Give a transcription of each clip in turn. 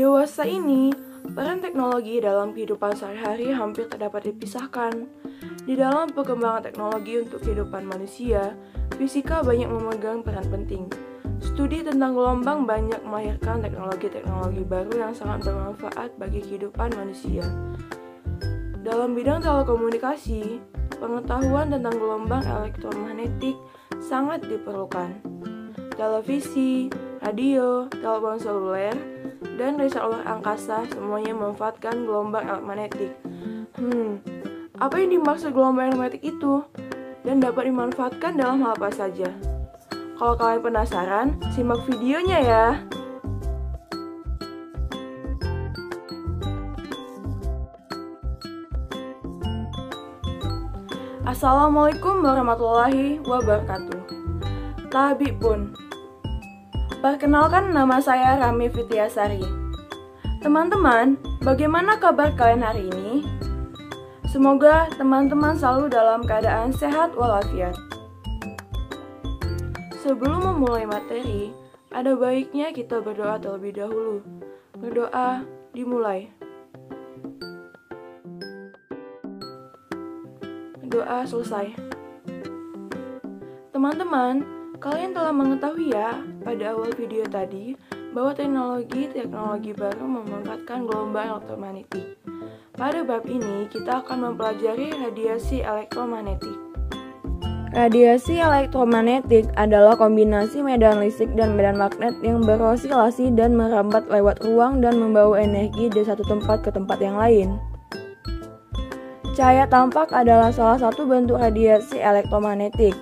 Dewasa ini, peran teknologi dalam kehidupan sehari-hari hampir tak dapat dipisahkan. Di dalam perkembangan teknologi untuk kehidupan manusia, fisika banyak memegang peran penting. Studi tentang gelombang banyak melahirkan teknologi-teknologi baru yang sangat bermanfaat bagi kehidupan manusia. Dalam bidang telekomunikasi, pengetahuan tentang gelombang elektromagnetik sangat diperlukan. Televisi, radio, telepon seluler, dan riset luar angkasa semuanya memanfaatkan gelombang elektromagnetik. Apa yang dimaksud gelombang elektromagnetik itu? Dan dapat dimanfaatkan dalam hal apa saja? Kalau kalian penasaran, simak videonya ya. Assalamualaikum warahmatullahi wabarakatuh. Tabib pun. Perkenalkan, nama saya Rami Fitiasari. Teman-teman, bagaimana kabar kalian hari ini? Semoga teman-teman selalu dalam keadaan sehat walafiat. Sebelum memulai materi, ada baiknya kita berdoa terlebih dahulu. Berdoa dimulai. Doa selesai. Teman-teman, kalian telah mengetahui ya pada awal video tadi bahwa teknologi baru memanfaatkan gelombang elektromagnetik. Pada bab ini kita akan mempelajari radiasi elektromagnetik. Radiasi elektromagnetik adalah kombinasi medan listrik dan medan magnet yang berosilasi dan merambat lewat ruang dan membawa energi dari satu tempat ke tempat yang lain. Cahaya tampak adalah salah satu bentuk radiasi elektromagnetik.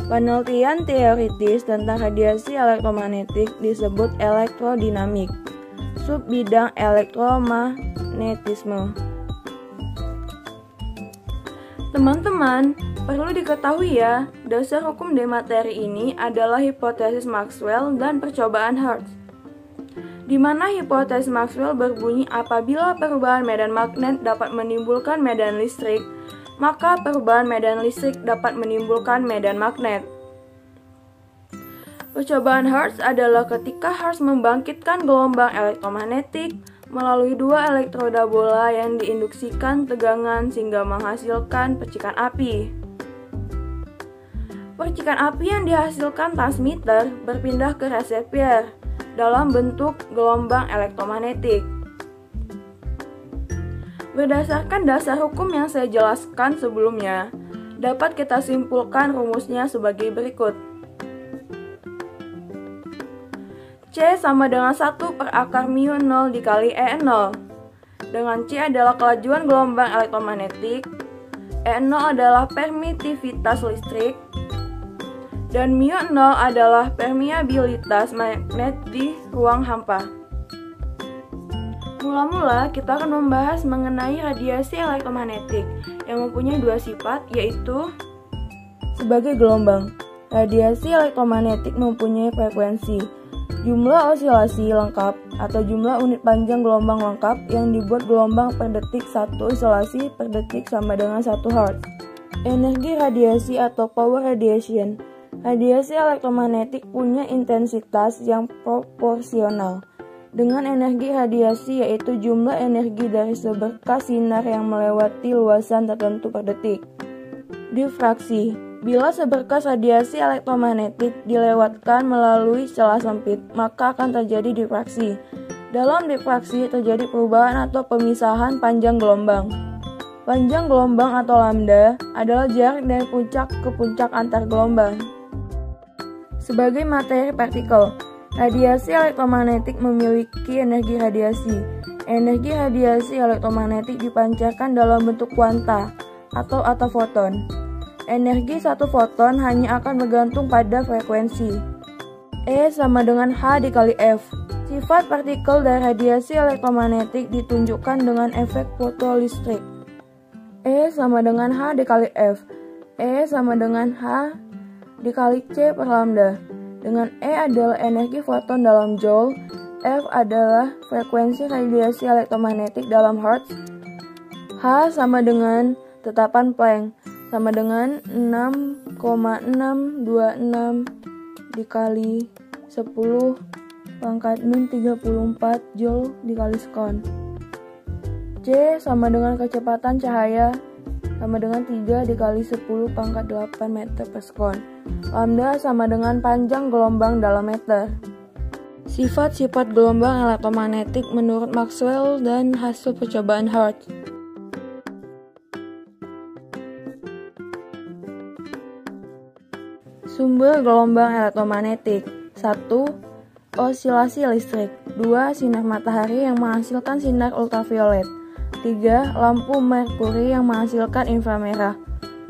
Penelitian teoritis tentang radiasi elektromagnetik disebut elektrodinamik, subbidang elektromagnetisme. Teman-teman, perlu diketahui ya, dasar hukum dari materi ini adalah hipotesis Maxwell dan percobaan Hertz. Di mana hipotesis Maxwell berbunyi apabila perubahan medan magnet dapat menimbulkan medan listrik, maka perubahan medan listrik dapat menimbulkan medan magnet. Percobaan Hertz adalah ketika Hertz membangkitkan gelombang elektromagnetik melalui dua elektroda bola yang diinduksikan tegangan sehingga menghasilkan percikan api. Percikan api yang dihasilkan transmitter berpindah ke reseptor dalam bentuk gelombang elektromagnetik. Berdasarkan dasar hukum yang saya jelaskan sebelumnya, dapat kita simpulkan rumusnya sebagai berikut. C sama dengan 1 per akar mu 0 dikali E0. Dengan C adalah kelajuan gelombang elektromagnetik, E0 adalah permitivitas listrik, dan mu 0 adalah permeabilitas magnet di ruang hampa. Mula-mula kita akan membahas mengenai radiasi elektromagnetik yang mempunyai dua sifat, yaitu sebagai gelombang. Radiasi elektromagnetik mempunyai frekuensi, jumlah osilasi lengkap atau jumlah unit panjang gelombang lengkap yang dibuat gelombang per detik 1 osilasi per detik sama dengan 1 Hz. Energi radiasi atau power radiation. Radiasi elektromagnetik punya intensitas yang proporsional dengan energi radiasi, yaitu jumlah energi dari seberkas sinar yang melewati luasan tertentu per detik. Difraksi. Bila seberkas radiasi elektromagnetik dilewatkan melalui celah sempit, maka akan terjadi difraksi. Dalam difraksi terjadi perubahan atau pemisahan panjang gelombang. Panjang gelombang atau lambda adalah jarak dari puncak ke puncak antar gelombang. Sebagai materi partikel, radiasi elektromagnetik memiliki energi radiasi. Energi radiasi elektromagnetik dipancarkan dalam bentuk kuanta atau foton. Energi satu foton hanya akan bergantung pada frekuensi. E sama dengan H dikali F. Sifat partikel dari radiasi elektromagnetik ditunjukkan dengan efek fotolistrik. E sama dengan H dikali F. E sama dengan H dikali C per lambda. Dengan E adalah energi foton dalam joule, F adalah frekuensi radiasi elektromagnetik dalam hertz, H sama dengan tetapan Planck, sama dengan 6,626 dikali 10 pangkat min 34 Joule dikali sekon. C sama dengan kecepatan cahaya sama dengan 3 dikali 10 pangkat 8 meter per sekon. Lambda sama dengan panjang gelombang dalam meter. Sifat-sifat gelombang elektromagnetik menurut Maxwell dan hasil percobaan Hertz. Sumber gelombang elektromagnetik. 1. Osilasi listrik. 2. Sinar matahari yang menghasilkan sinar ultraviolet. 3. Lampu merkuri yang menghasilkan inframerah.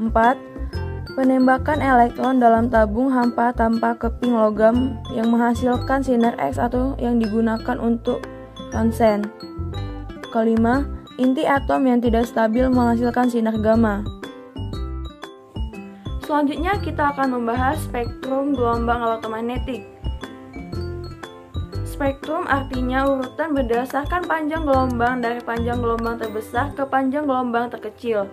4. Penembakan elektron dalam tabung hampa tanpa keping logam yang menghasilkan sinar X atau yang digunakan untuk ronsen. Kelima, inti atom yang tidak stabil menghasilkan sinar gamma. Selanjutnya kita akan membahas spektrum gelombang elektromagnetik. Spektrum artinya urutan berdasarkan panjang gelombang dari panjang gelombang terbesar ke panjang gelombang terkecil,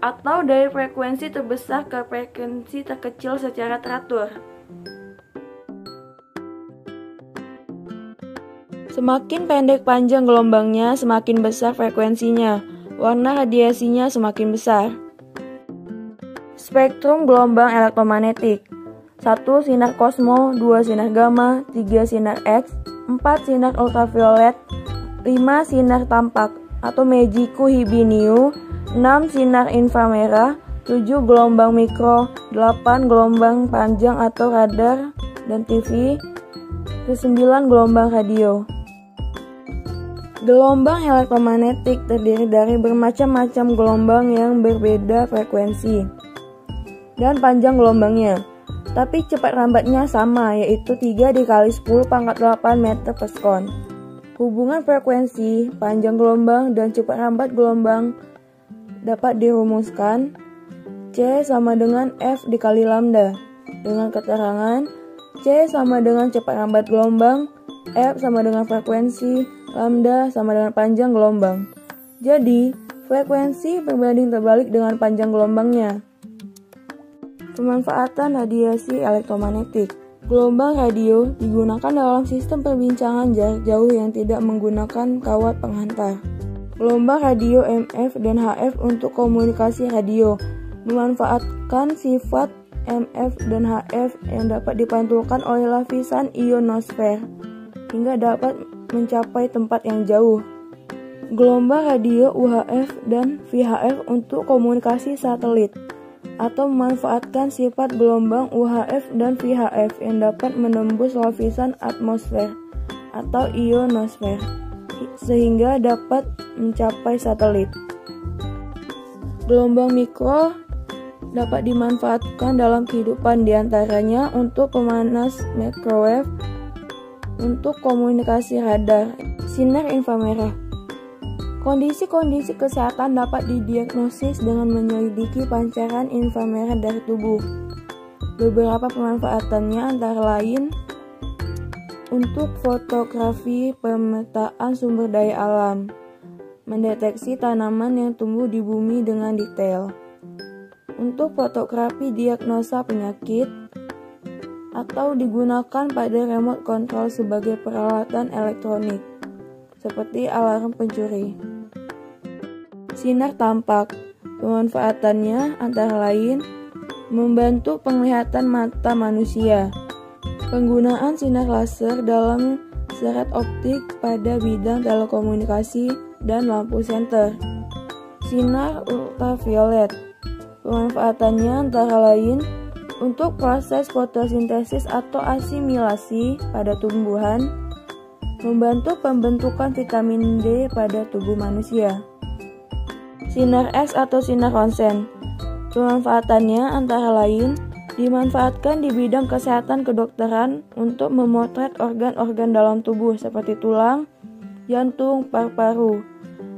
atau dari frekuensi terbesar ke frekuensi terkecil secara teratur. Semakin pendek panjang gelombangnya, semakin besar frekuensinya. Warna radiasinya semakin besar. Spektrum gelombang elektromagnetik. 1. Sinar kosmo, 2. Sinar gamma, 3. Sinar X, 4. Sinar ultraviolet, 5. Sinar tampak atau Meiji-ku Hibiniu, 6. Sinar inframerah, 7. Gelombang mikro, 8. Gelombang panjang atau radar dan TV, 9. Gelombang radio. Gelombang elektromagnetik terdiri dari bermacam-macam gelombang yang berbeda frekuensi dan panjang gelombangnya, tapi cepat lambatnya sama, yaitu 3 dikali 10 pangkat 8 meter per sekon. Hubungan frekuensi, panjang gelombang, dan cepat lambat gelombang dapat dirumuskan C sama dengan F dikali lambda, dengan keterangan C sama dengan cepat lambat gelombang, F sama dengan frekuensi, lambda sama dengan panjang gelombang. Jadi, frekuensi berbanding terbalik dengan panjang gelombangnya. Pemanfaatan radiasi elektromagnetik. Gelombang radio digunakan dalam sistem perbincangan jarak jauh yang tidak menggunakan kawat penghantar. Gelombang radio MF dan HF untuk komunikasi radio memanfaatkan sifat MF dan HF yang dapat dipantulkan oleh lapisan ionosfer hingga dapat mencapai tempat yang jauh. Gelombang radio UHF dan VHF untuk komunikasi satelit, atau memanfaatkan sifat gelombang UHF dan VHF yang dapat menembus lapisan atmosfer atau ionosfer sehingga dapat mencapai satelit. Gelombang mikro dapat dimanfaatkan dalam kehidupan, diantaranya untuk pemanas microwave, untuk komunikasi radar, sinar inframerah. Kondisi-kondisi kesehatan dapat didiagnosis dengan menyelidiki pancaran inframerah dari tubuh. Beberapa pemanfaatannya antara lain untuk fotografi pemetaan sumber daya alam, mendeteksi tanaman yang tumbuh di bumi dengan detail, untuk fotografi diagnosa penyakit, atau digunakan pada remote control sebagai peralatan elektronik, seperti alarm pencuri. Sinar tampak, pemanfaatannya antara lain membantu penglihatan mata manusia, penggunaan sinar laser dalam serat optik pada bidang telekomunikasi dan lampu senter. Sinar ultraviolet, pemanfaatannya antara lain untuk proses fotosintesis atau asimilasi pada tumbuhan, membantu pembentukan vitamin D pada tubuh manusia. Sinar X atau sinar ronsen, pemanfaatannya antara lain dimanfaatkan di bidang kesehatan kedokteran untuk memotret organ-organ dalam tubuh seperti tulang, jantung, paru-paru,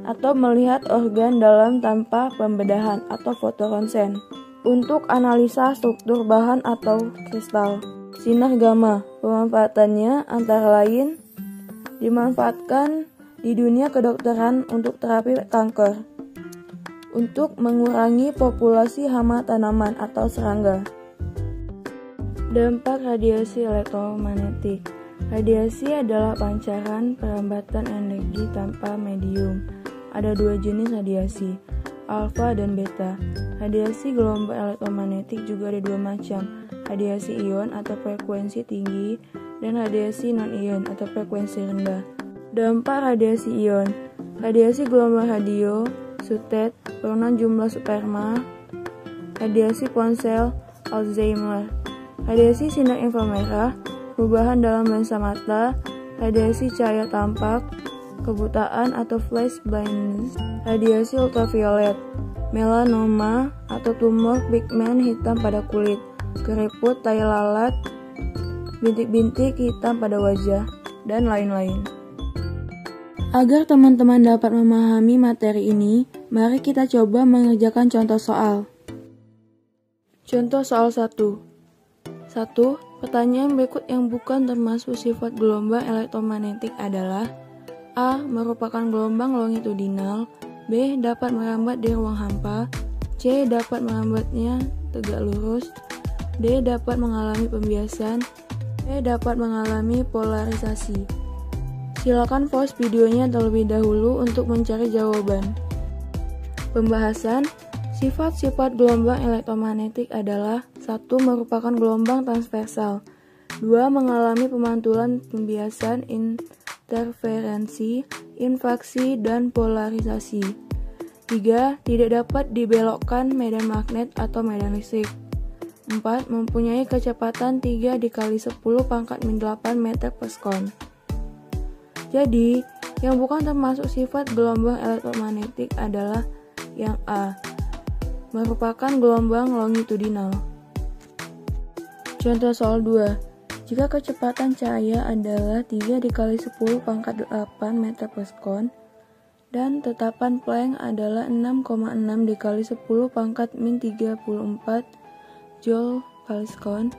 atau melihat organ dalam tanpa pembedahan atau fotoronsen untuk analisa struktur bahan atau kristal. Sinar gamma, pemanfaatannya antara lain dimanfaatkan di dunia kedokteran untuk terapi kanker, untuk mengurangi populasi hama tanaman atau serangga. Dampak radiasi elektromagnetik. Radiasi adalah pancaran perlambatan energi tanpa medium. Ada dua jenis radiasi, alfa dan beta. Radiasi gelombang elektromagnetik juga ada dua macam, radiasi ion atau frekuensi tinggi dan radiasi non-ion atau frekuensi rendah. Dampak radiasi ion. Radiasi gelombang radio, sutet, penurunan jumlah sperma, radiasi ponsel, Alzheimer, radiasi sinar inframerah, perubahan dalam lensa mata, radiasi cahaya tampak, kebutaan atau flash blindness, radiasi ultraviolet, melanoma atau tumor pigmen hitam pada kulit, keriput, tai lalat, bintik-bintik hitam pada wajah, dan lain-lain. Agar teman-teman dapat memahami materi ini, mari kita coba mengerjakan contoh soal. Contoh soal 1. 1. Pertanyaan berikut yang bukan termasuk sifat gelombang elektromagnetik adalah: A. Merupakan gelombang longitudinal. B. Dapat merambat di ruang hampa. C. Dapat merambatnya tegak lurus. D. Dapat mengalami pembiasan. E. Dapat mengalami polarisasi. Silakan pause videonya terlebih dahulu untuk mencari jawaban. Pembahasan. Sifat-sifat gelombang elektromagnetik adalah: 1. Merupakan gelombang transversal. 2. Mengalami pemantulan, pembiasan, interferensi, infraksi, dan polarisasi. 3. Tidak dapat dibelokkan medan magnet atau medan listrik. 4. Mempunyai kecepatan 3 dikali 10 pangkat min 8 meter per sekon. Jadi, yang bukan termasuk sifat gelombang elektromagnetik adalah yang A. Merupakan gelombang longitudinal. Contoh soal 2. Jika kecepatan cahaya adalah 3 dikali 10 pangkat 8 meter per sekon dan tetapan Planck adalah 6,6 dikali 10 pangkat min 34 joule per sekon,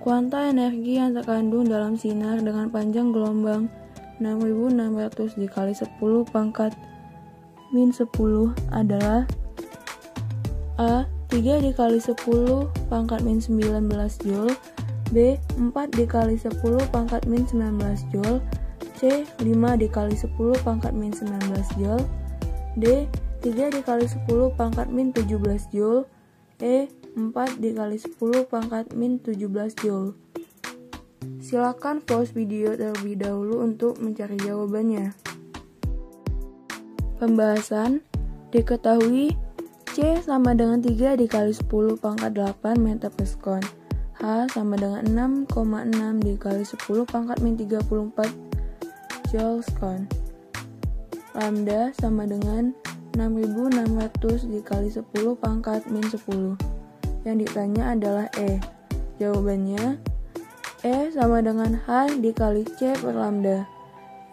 kuanta energi yang terkandung dalam sinar dengan panjang gelombang 6600 dikali 10 pangkat min 10 adalah: A. 3 dikali 10 pangkat min 19 joule. B. 4 dikali 10 pangkat min 19 joule. C. 5 dikali 10 pangkat min 19 joule. D. 3 dikali 10 pangkat min 17 joule. E. 4 dikali 10 pangkat min 17 joule. Silakan pause video terlebih dahulu untuk mencari jawabannya. Pembahasan. Diketahui C sama dengan 3 dikali 10 pangkat 8 meter per sekon. H sama dengan 6,6 dikali 10 pangkat min 34 joule sekon. Lambda sama dengan 6600 dikali 10 pangkat min 10. Yang ditanya adalah E. Jawabannya E sama dengan H dikali C per lambda.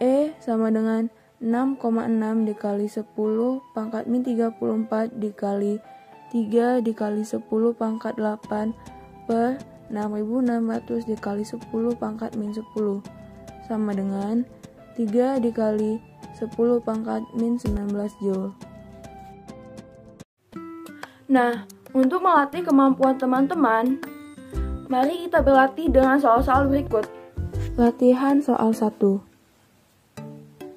E sama dengan 6,6 dikali 10 pangkat min 34 dikali 3 dikali 10 pangkat 8 per 6600 dikali 10 pangkat min 10 sama dengan 3 dikali 10 pangkat min 19 joule. Nah, untuk melatih kemampuan teman-teman, mari kita berlatih dengan soal-soal berikut. Latihan soal 1.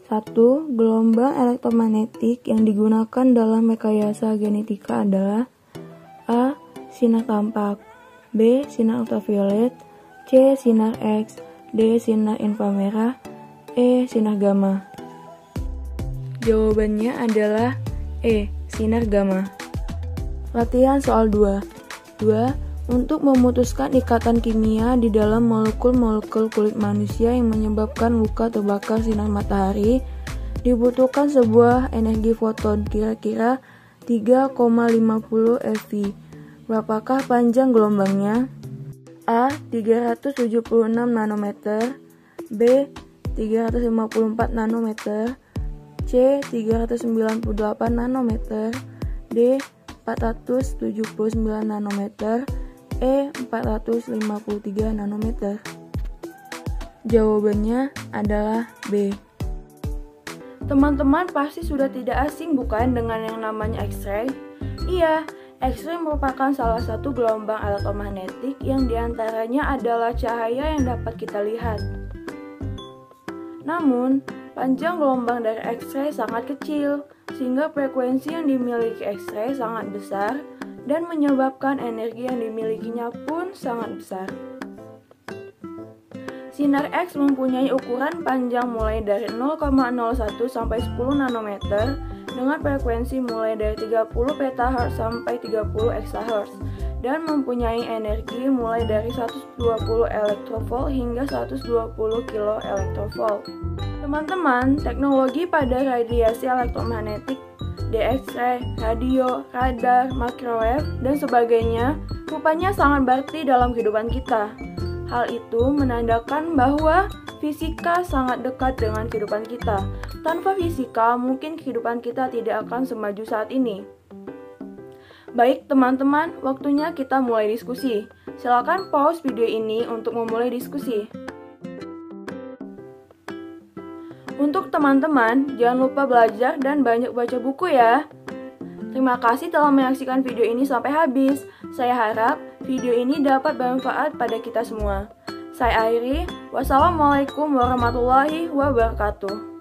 1. Gelombang elektromagnetik yang digunakan dalam rekayasa genetika adalah: A. Sinar tampak. B. Sinar ultraviolet. C. Sinar X. D. Sinar inframerah. E. Sinar gamma. Jawabannya adalah E. Sinar gamma. Latihan soal 2. 2. Untuk memutuskan ikatan kimia di dalam molekul-molekul kulit manusia yang menyebabkan luka terbakar sinar matahari, dibutuhkan sebuah energi foton kira-kira 3,50 eV. Berapakah panjang gelombangnya? A. 376 nanometer. B. 354 nanometer. C. 398 nanometer. D. 479 nanometer. E. 453 nanometer. Jawabannya adalah B. Teman-teman pasti sudah tidak asing bukan dengan yang namanya X-ray? Iya, X-ray merupakan salah satu gelombang elektromagnetik yang diantaranya adalah cahaya yang dapat kita lihat. Namun, panjang gelombang dari X-ray sangat kecil, sehingga frekuensi yang dimiliki X-ray sangat besar dan menyebabkan energi yang dimilikinya pun sangat besar. Sinar X mempunyai ukuran panjang mulai dari 0,01 sampai 10 nanometer dengan frekuensi mulai dari 30 petahertz sampai 30 exahertz dan mempunyai energi mulai dari 120 elektrovolt hingga 120 kilo elektrovolt. Teman-teman, teknologi pada radiasi elektromagnetik, X-ray, radio, radar, microwave, dan sebagainya rupanya sangat berarti dalam kehidupan kita. Hal itu menandakan bahwa fisika sangat dekat dengan kehidupan kita. Tanpa fisika, mungkin kehidupan kita tidak akan semaju saat ini. Baik teman-teman, waktunya kita mulai diskusi. Silakan pause video ini untuk memulai diskusi. Untuk teman-teman, jangan lupa belajar dan banyak baca buku ya. Terima kasih telah menyaksikan video ini sampai habis. Saya harap video ini dapat bermanfaat pada kita semua. Saya akhiri. Wassalamualaikum warahmatullahi wabarakatuh.